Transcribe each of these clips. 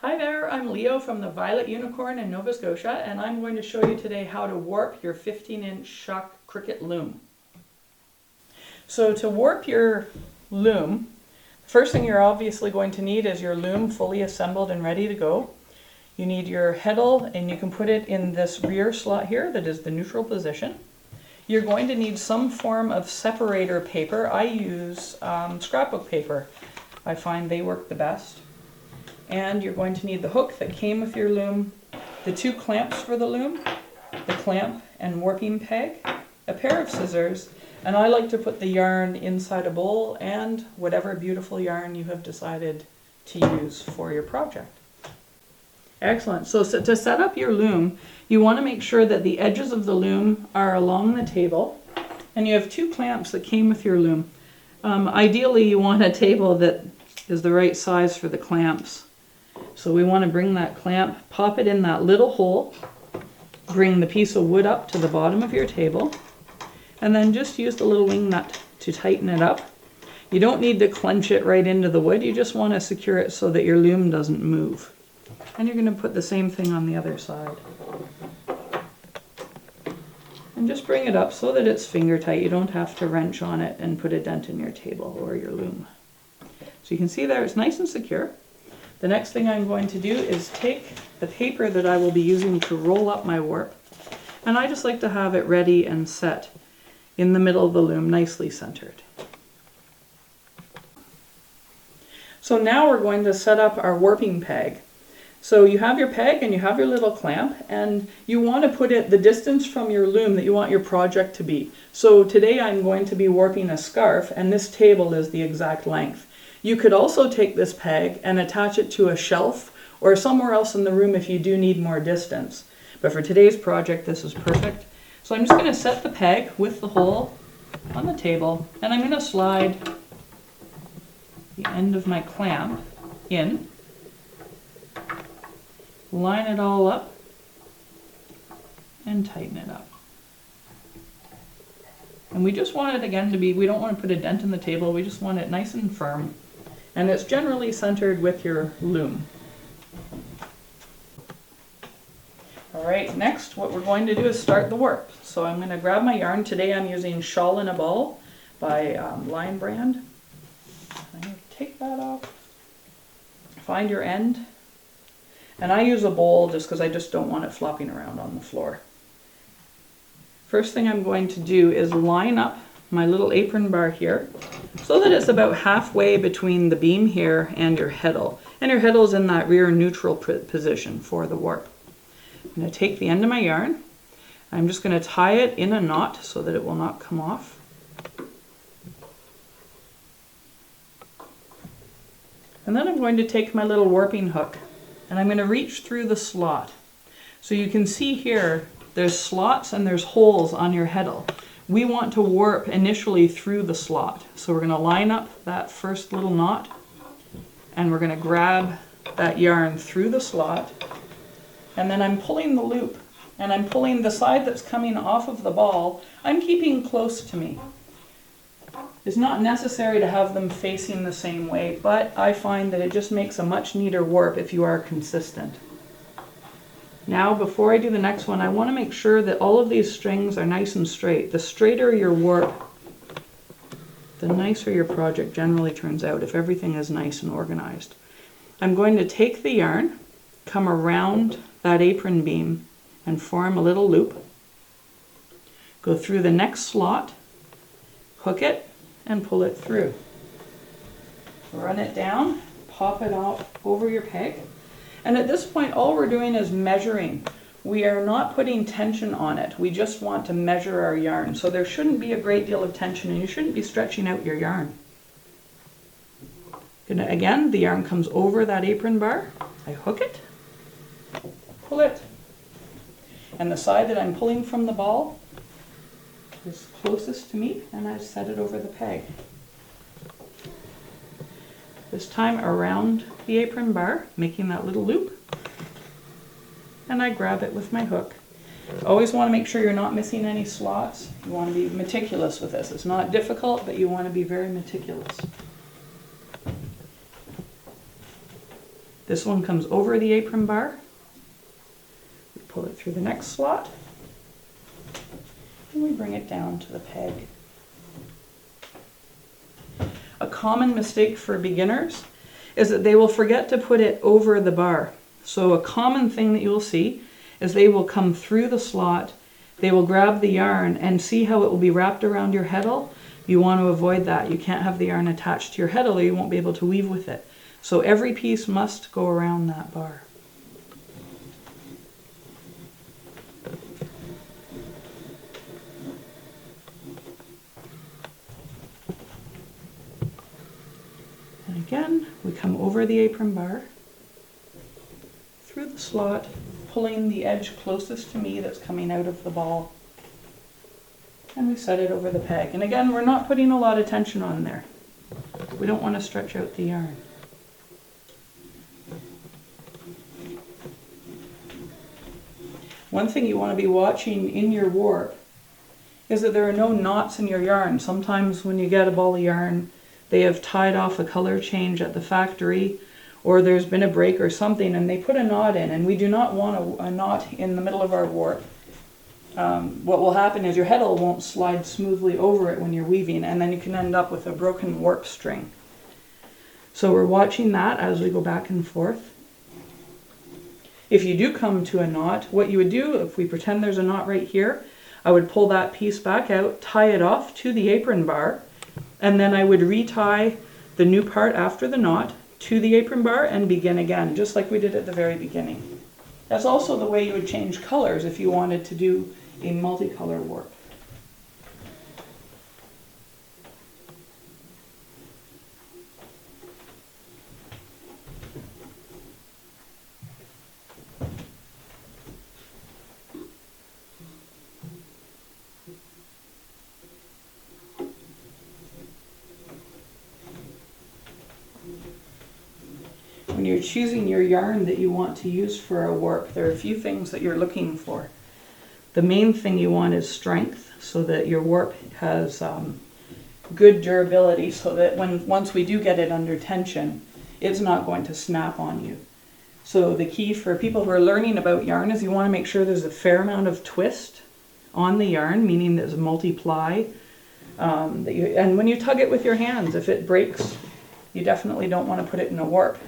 Hi there, I'm Leo from the Violet Unicorn in Nova Scotia, and I'm going to show you today how to warp your 15-inch Shuck Cricut loom. So to warp your loom, the first thing you're obviously going to need is your loom fully assembled and ready to go. You need your Heddle, and you can put it in this rear slot here that is the neutral position. You're going to need some form of separator paper. I use scrapbook paper. I find they work the best. And you're going to need the hook that came with your loom, the 2 clamps for the loom, the clamp and warping peg, a pair of scissors, and I like to put the yarn inside a bowl and whatever beautiful yarn you have decided to use for your project. Excellent. So to set up your loom, you want to make sure that the edges of the loom are along the table, and you have 2 clamps that came with your loom. Ideally, you want a table that is the right size for the clamps. So we want to bring that clamp, pop it in that little hole, bring the piece of wood up to the bottom of your table, and then just use the little wing nut to tighten it up. You don't need to clench it right into the wood, you just want to secure it so that your loom doesn't move. And you're going to put the same thing on the other side. And just bring it up so that it's finger tight. You don't have to wrench on it and put a dent in your table or your loom. So you can see there it's nice and secure. The next thing I'm going to do is take the paper that I will be using to roll up my warp, and I just like to have it ready and set in the middle of the loom, nicely centered. So now we're going to set up our warping peg. So you have your peg and you have your little clamp, and you want to put it the distance from your loom that you want your project to be. So today I'm going to be warping a scarf, and this table is the exact length. You could also take this peg and attach it to a shelf or somewhere else in the room if you do need more distance. But for today's project, this is perfect. So I'm just going to set the peg with the hole on the table, and I'm going to slide the end of my clamp in, line it all up, and tighten it up. And we just want it again to be, we don't want to put a dent in the table, we just want it nice and firm. And it's generally centered with your loom. Alright, next what we're going to do is start the warp. So I'm going to grab my yarn. Today I'm using Shawl in a Ball by Lion Brand. I'm going to take that off, find your end, and I use a bowl just because I just don't want it flopping around on the floor. First thing I'm going to do is line up my little apron bar here so that it's about halfway between the beam here and your heddle. And your heddle is in that rear neutral position for the warp. I'm going to take the end of my yarn. I'm just going to tie it in a knot so that it will not come off. And then I'm going to take my little warping hook and I'm going to reach through the slot. So you can see here there's slots and there's holes on your heddle. We want to warp initially through the slot. So we're going to line up that first little knot and we're going to grab that yarn through the slot, and then I'm pulling the loop and I'm pulling the side that's coming off of the ball. I'm keeping close to me. It's not necessary to have them facing the same way, but I find that it just makes a much neater warp if you are consistent. Now, before I do the next one, I want to make sure that all of these strings are nice and straight. The straighter your warp, the nicer your project generally turns out if everything is nice and organized. I'm going to take the yarn, come around that apron beam, and form a little loop. Go through the next slot, hook it, and pull it through. Run it down, pop it off over your peg. And at this point, all we're doing is measuring. We are not putting tension on it. We just want to measure our yarn. So there shouldn't be a great deal of tension, and you shouldn't be stretching out your yarn. Again, the yarn comes over that apron bar. I hook it, pull it, and the side that I'm pulling from the ball is closest to me, and I set it over the peg. This time around the apron bar, making that little loop, and I grab it with my hook. Always want to make sure you're not missing any slots. You want to be meticulous with this. It's not difficult, but you want to be very meticulous. This one comes over the apron bar. We pull it through the next slot, and we bring it down to the peg. A common mistake for beginners is that they will forget to put it over the bar. So a common thing that you'll see is they will come through the slot, they will grab the yarn and see how it will be wrapped around your heddle. You want to avoid that. You can't have the yarn attached to your heddle or you won't be able to weave with it. So every piece must go around that bar. And again, we come over the apron bar, through the slot, pulling the edge closest to me that's coming out of the ball. And we set it over the peg. And again, we're not putting a lot of tension on there. We don't want to stretch out the yarn. One thing you want to be watching in your warp is that there are no knots in your yarn. Sometimes when you get a ball of yarn, they have tied off a color change at the factory, or there's been a break or something and they put a knot in, and we do not want a knot in the middle of our warp. What will happen is your heddle won't slide smoothly over it when you're weaving, and then you can end up with a broken warp string. So we're watching that as we go back and forth. If you do come to a knot, what you would do, if we pretend there's a knot right here, I would pull that piece back out, tie it off to the apron bar, and then I would retie the new part after the knot to the apron bar and begin again, just like we did at the very beginning. That's also the way you would change colors if you wanted to do a multicolor warp. When you're choosing your yarn that you want to use for a warp, there are a few things that you're looking for. The main thing you want is strength, so that your warp has good durability, so that once we do get it under tension, it's not going to snap on you. So the key for people who are learning about yarn is you want to make sure there's a fair amount of twist on the yarn, meaning there's multi-ply. And when you tug it with your hands, if it breaks, you definitely don't want to put it in a warp.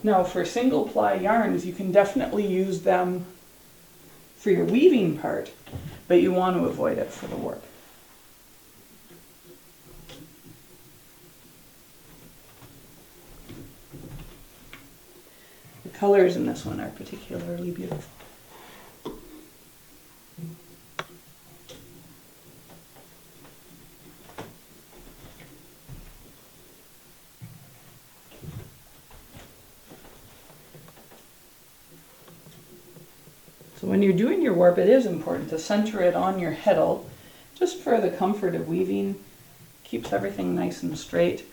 Now for single ply yarns, you can definitely use them for your weaving part, but you want to avoid it for the warp. The colors in this one are particularly beautiful. So when you're doing your warp, it is important to center it on your heddle, just for the comfort of weaving. Keeps everything nice and straight.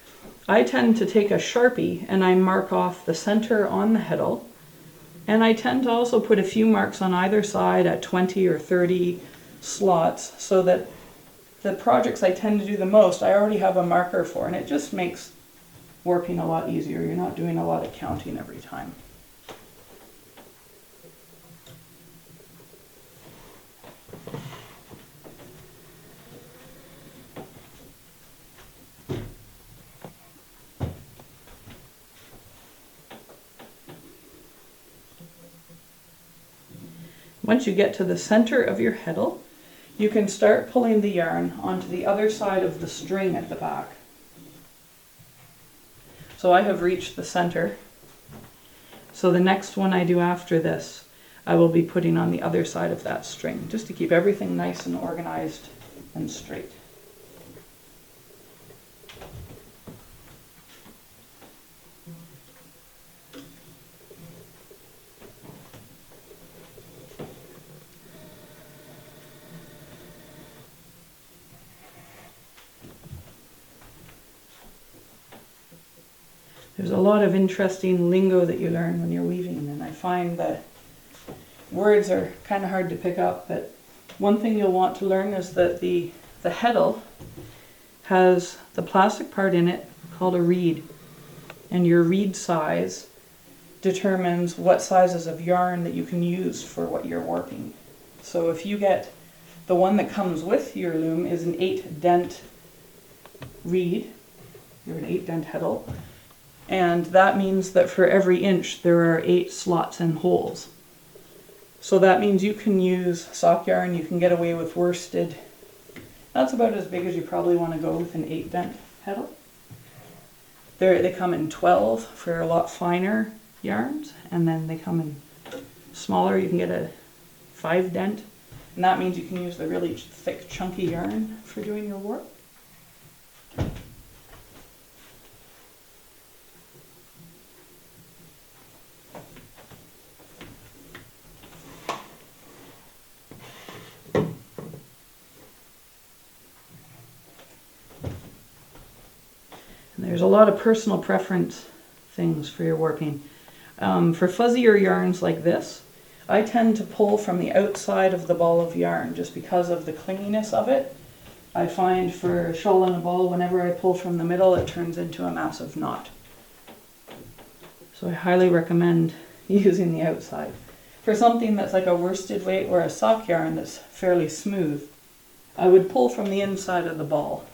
I tend to take a Sharpie and I mark off the center on the heddle, and I tend to also put a few marks on either side at 20 or 30 slots, so that the projects I tend to do the most, I already have a marker for, and it just makes warping a lot easier. You're not doing a lot of counting every time. Once you get to the center of your heddle, you can start pulling the yarn onto the other side of the string at the back. So I have reached the center. So the next one I do after this, I will be putting on the other side of that string, just to keep everything nice and organized and straight. There's a lot of interesting lingo that you learn when you're weaving, and I find that words are kind of hard to pick up, but one thing you'll want to learn is that the heddle has the plastic part in it called a reed, and your reed size determines what sizes of yarn that you can use for what you're warping. So if you get the one that comes with your loom is an 8-dent reed, you're an 8-dent Heddle, and that means that for every inch there are 8 slots and holes. So that means you can use sock yarn, you can get away with worsted. That's about as big as you probably want to go with an 8-dent Heddle. They come in 12 for a lot finer yarns, and then they come in smaller. You can get a 5-dent, and that means you can use the really thick, chunky yarn for doing your warp. And there's a lot of personal preference things for your warping. For fuzzier yarns like this, I tend to pull from the outside of the ball of yarn just because of the clinginess of it. I find for a shawl and a ball, whenever I pull from the middle, it turns into a massive knot. So I highly recommend using the outside. For something that's like a worsted weight or a sock yarn that's fairly smooth, I would pull from the inside of the ball.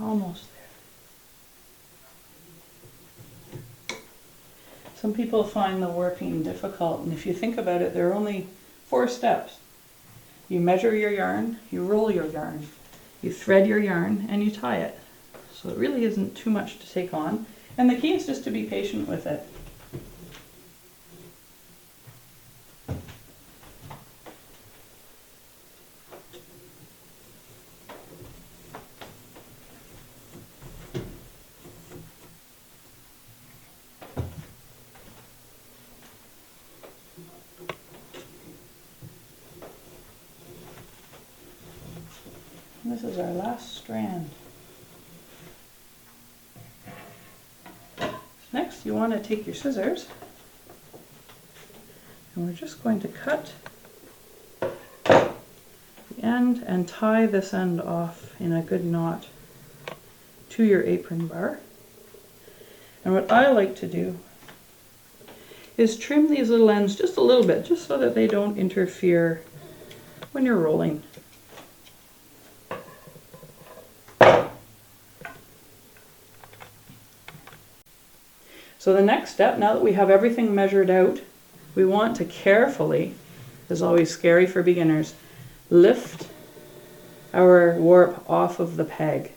Almost there. Some people find the warping difficult, and if you think about it, there are only 4 steps. You measure your yarn, you roll your yarn, you thread your yarn, and you tie it. So it really isn't too much to take on, and the key is just to be patient with it. This is our last strand. Next, you want to take your scissors, and we're just going to cut the end and tie this end off in a good knot to your apron bar. And what I like to do is trim these little ends just a little bit, just so that they don't interfere when you're rolling. So the next step, now that we have everything measured out, we want to carefully, this is always scary for beginners, lift our warp off of the peg.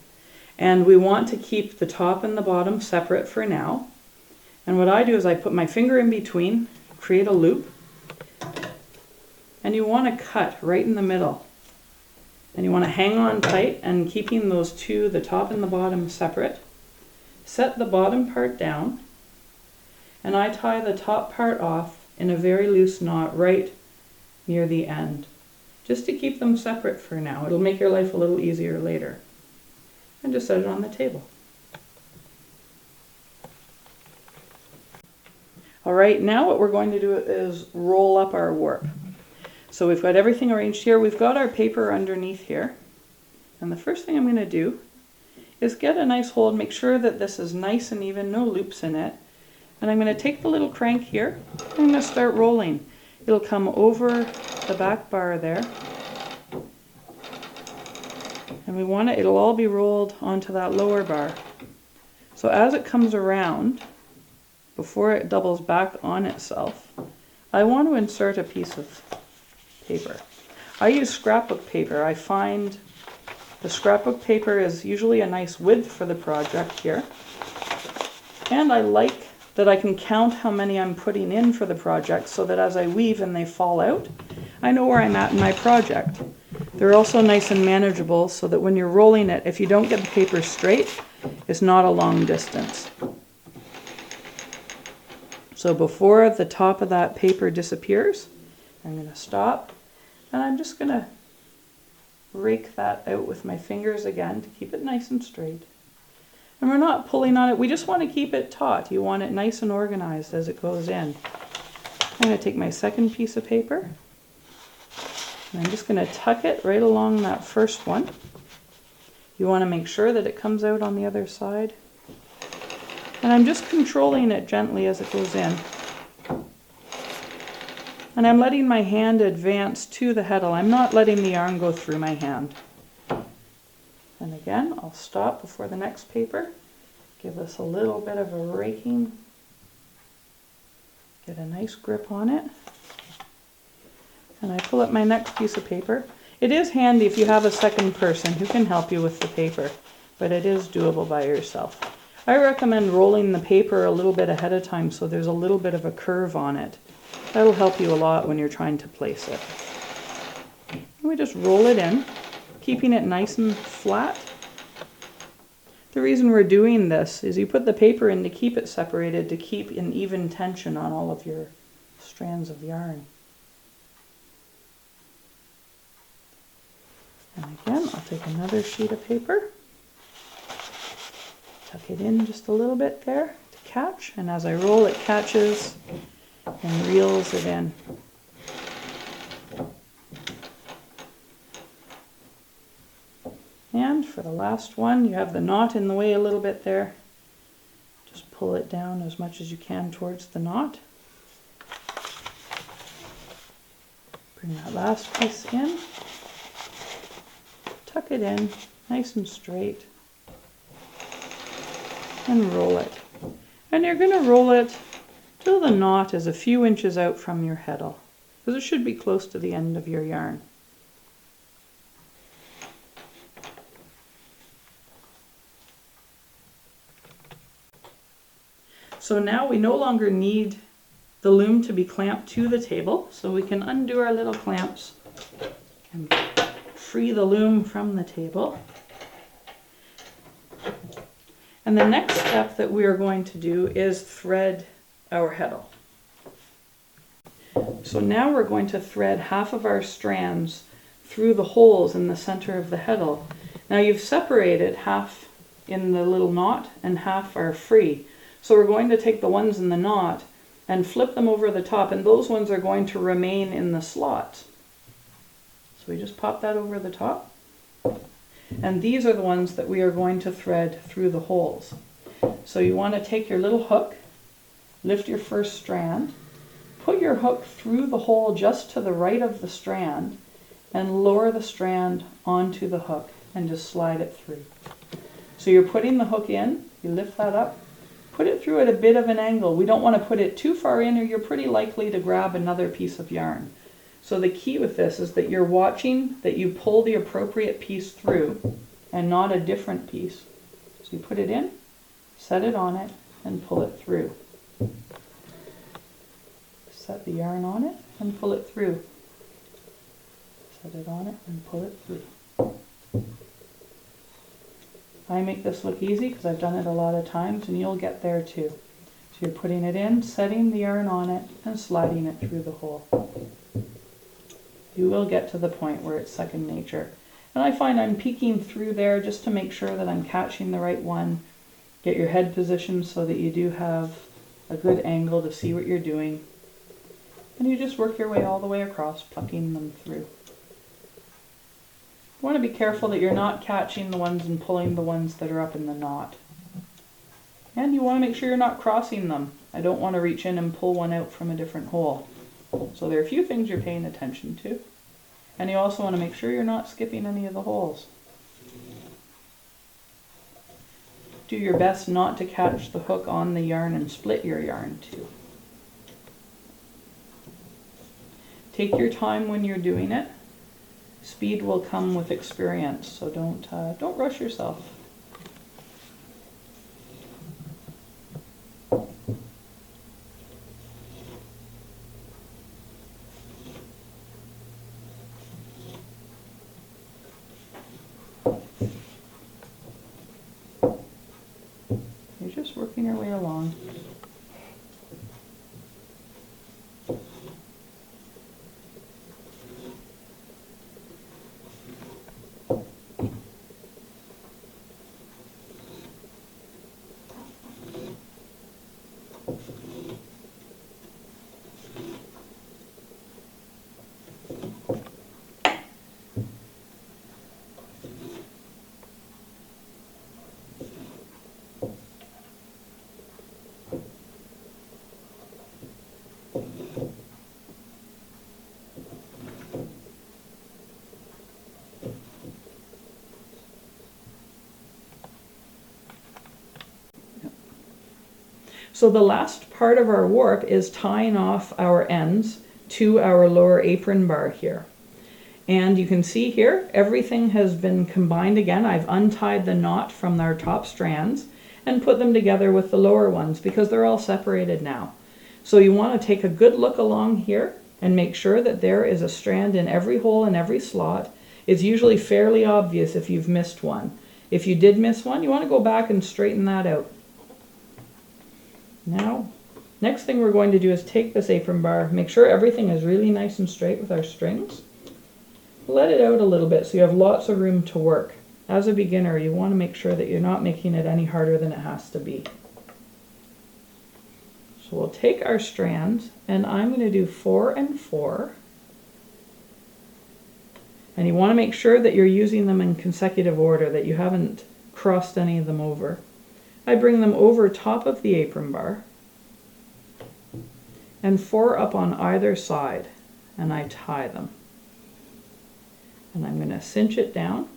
And we want to keep the top and the bottom separate for now. And what I do is I put my finger in between, create a loop, and you want to cut right in the middle. And you want to hang on tight and keeping those two, the top and the bottom, separate. Set the bottom part down, and I tie the top part off in a very loose knot right near the end, just to keep them separate for now. It'll make your life a little easier later. And just set it on the table. All right, now what we're going to do is roll up our warp. So we've got everything arranged here. We've got our paper underneath here. And the first thing I'm going to do is get a nice hold, make sure that this is nice and even, no loops in it. And I'm going to take the little crank here, I'm going to start rolling. It'll come over the back bar there. And we want it, it'll all be rolled onto that lower bar. So as it comes around, before it doubles back on itself, I want to insert a piece of paper. I use scrapbook paper. I find the scrapbook paper is usually a nice width for the project here. And I like that I can count how many I'm putting in for the project so that as I weave and they fall out, I know where I'm at in my project. They're also nice and manageable so that when you're rolling it, if you don't get the paper straight, it's not a long distance. So before the top of that paper disappears, I'm going to stop and I'm just going to rake that out with my fingers again to keep it nice and straight. And we're not pulling on it, we just want to keep it taut. You want it nice and organized as it goes in. I'm going to take my second piece of paper and I'm just going to tuck it right along that first one. You want to make sure that it comes out on the other side. And I'm just controlling it gently as it goes in. And I'm letting my hand advance to the heddle. I'm not letting the yarn go through my hand. And again, I'll stop before the next paper. Give this a little bit of a raking. Get a nice grip on it. And I pull up my next piece of paper. It is handy if you have a second person who can help you with the paper, but it is doable by yourself. I recommend rolling the paper a little bit ahead of time so there's a little bit of a curve on it. That'll help you a lot when you're trying to place it. And we just roll it in, keeping it nice and flat. The reason we're doing this is you put the paper in to keep it separated, to keep an even tension on all of your strands of yarn. And again, I'll take another sheet of paper, tuck it in just a little bit there to catch, and as I roll it catches and reels it in. And for the last one, you have the knot in the way a little bit there. Just pull it down as much as you can towards the knot. Bring that last piece in. Tuck it in, nice and straight. And roll it. And you're going to roll it till the knot is a few inches out from your heddle, because it should be close to the end of your yarn. So now we no longer need the loom to be clamped to the table, so we can undo our little clamps and free the loom from the table. And the next step that we are going to do is thread our heddle. So now we're going to thread half of our strands through the holes in the center of the heddle. Now you've separated half in the little knot and half are free. So we're going to take the ones in the knot and flip them over the top, and those ones are going to remain in the slots. So we just pop that over the top. And these are the ones that we are going to thread through the holes. So you want to take your little hook, lift your first strand, put your hook through the hole just to the right of the strand, and lower the strand onto the hook and just slide it through. So you're putting the hook in, you lift that up, put it through at a bit of an angle. We don't want to put it too far in or you're pretty likely to grab another piece of yarn. So the key with this is that you're watching that you pull the appropriate piece through and not a different piece. So you put it in, set it on it, and pull it through. Set the yarn on it and pull it through. Set it on it and pull it through. I make this look easy because I've done it a lot of times, and you'll get there too. So you're putting it in, setting the yarn on it, and sliding it through the hole. You will get to the point where it's second nature. And I find I'm peeking through there just to make sure that I'm catching the right one. Get your head positioned so that you do have a good angle to see what you're doing. And you just work your way all the way across, plucking them through. You want to be careful that you're not catching the ones and pulling the ones that are up in the knot. And you want to make sure you're not crossing them. I don't want to reach in and pull one out from a different hole. So there are a few things you're paying attention to. And you also want to make sure you're not skipping any of the holes. Do your best not to catch the hook on the yarn and split your yarn too. Take your time when you're doing it. Speed will come with experience, so don't rush yourself. You're just working your way along. So the last part of our warp is tying off our ends to our lower apron bar here. And you can see here, everything has been combined again. I've untied the knot from our top strands and put them together with the lower ones because they're all separated now. So you want to take a good look along here and make sure that there is a strand in every hole and every slot. It's usually fairly obvious if you've missed one. If you did miss one, you want to go back and straighten that out. Now, next thing we're going to do is take this apron bar, make sure everything is really nice and straight with our strings. Let it out a little bit so you have lots of room to work. As a beginner, you want to make sure that you're not making it any harder than it has to be. So we'll take our strands, and I'm going to do 4 and 4. And you want to make sure that you're using them in consecutive order, that you haven't crossed any of them over. I bring them over top of the apron bar and 4 up on either side, and I tie them. And I'm going to cinch it down.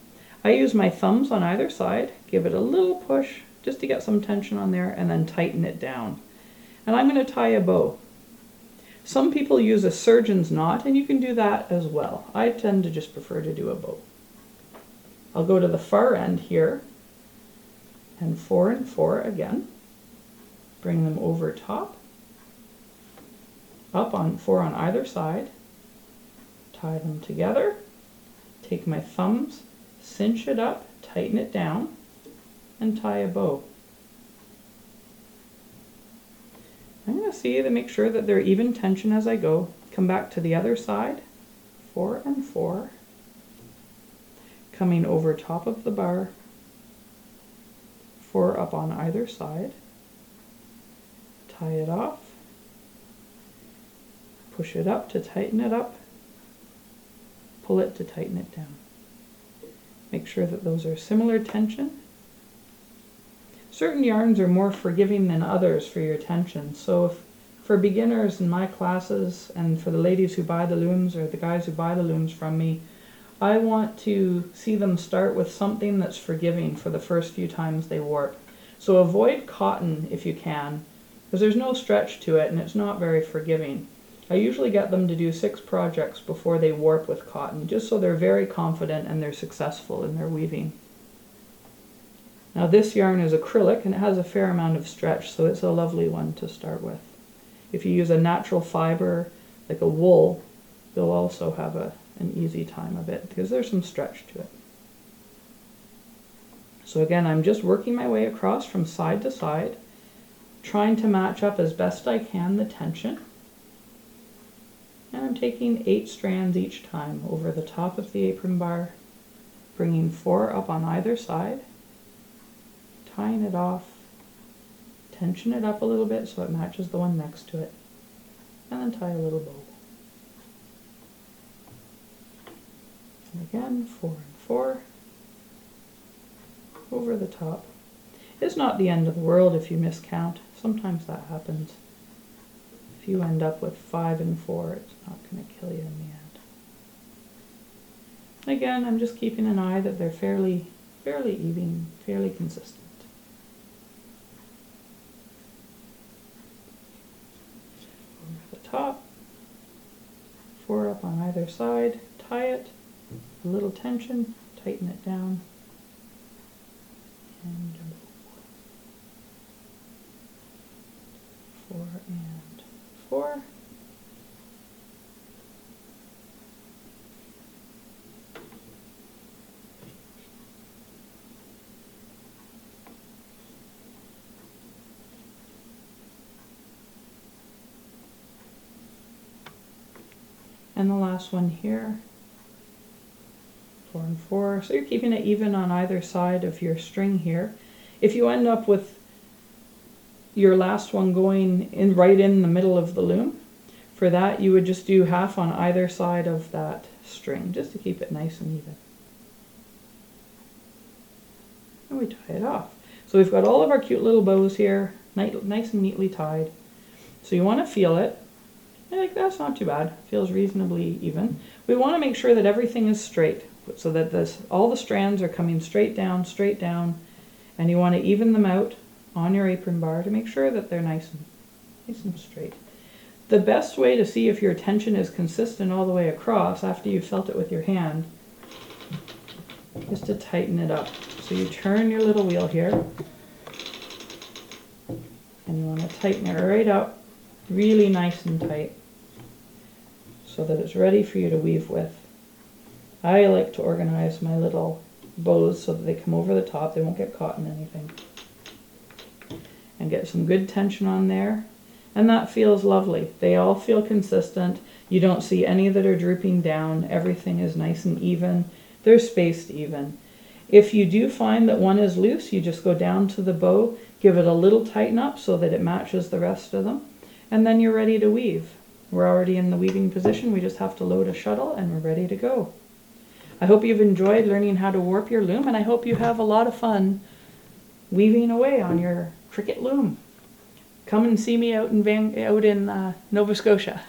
I use my thumbs on either side, give it a little push just to get some tension on there, and then tighten it down. And I'm going to tie a bow. Some people use a surgeon's knot, and you can do that as well. I tend to just prefer to do a bow. I'll go to the far end here, and 4 and 4 again. Bring them over top, up on 4 on either side, tie them together, take my thumbs, cinch it up, tighten it down, and tie a bow. I'm going to see to make sure that they're even tension as I go. Come back to the other side, 4 and 4, coming over top of the bar, 4 up on either side, tie it off, push it up to tighten it up, pull it to tighten it down. Make sure that those are similar tension. Certain yarns are more forgiving than others for your tension, so if for beginners in my classes and for the ladies who buy the looms or the guys who buy the looms from me, I want to see them start with something that's forgiving for the first few times they warp. So avoid cotton if you can, because there's no stretch to it and it's not very forgiving. I usually get them to do 6 projects before they warp with cotton, just so they're very confident and they're successful in their weaving. Now this yarn is acrylic and it has a fair amount of stretch, so it's a lovely one to start with. If you use a natural fiber, like a wool, you'll also have an easy time of it because there's some stretch to it. So again, I'm just working my way across from side to side, trying to match up as best I can the tension. And I'm taking 8 strands each time over the top of the apron bar, bringing 4 up on either side, tying it off, tension it up a little bit so it matches the one next to it, and then tie a little bow. And again, 4 and 4 over the top. It's not the end of the world if you miscount. Sometimes that happens. If you end up with 5 and 4, it's not going to kill you in the end. Again, I'm just keeping an eye that they're fairly even, fairly consistent. Over the top, 4 up on either side, tie it, a little tension, tighten it down, and 4 and 4. And the last one here, 4 and 4. So you're keeping it even on either side of your string here. If you end up with your last one going in right in the middle of the loom, for that you would just do half on either side of that string, just to keep it nice and even. And we tie it off. So we've got all of our cute little bows here, nice and neatly tied. So you want to feel it. I think that's not too bad. Feels reasonably even. We want to make sure that everything is straight, so that all the strands are coming straight down, and you want to even them out on your apron bar to make sure that they're nice and straight. The best way to see if your tension is consistent all the way across after you've felt it with your hand is to tighten it up. So you turn your little wheel here, and you want to tighten it right up, really nice and tight, so that it's ready for you to weave with. I like to organize my little bows so that they come over the top, they won't get caught in anything. And get some good tension on there. And that feels lovely. They all feel consistent. You don't see any that are drooping down. Everything is nice and even. They're spaced even. If you do find that one is loose, you just go down to the bow, give it a little tighten up so that it matches the rest of them, and then you're ready to weave. We're already in the weaving position. We just have to load a shuttle and we're ready to go. I hope you've enjoyed learning how to warp your loom, and I hope you have a lot of fun weaving away on your Cricut loom. Come and see me out in Nova Scotia.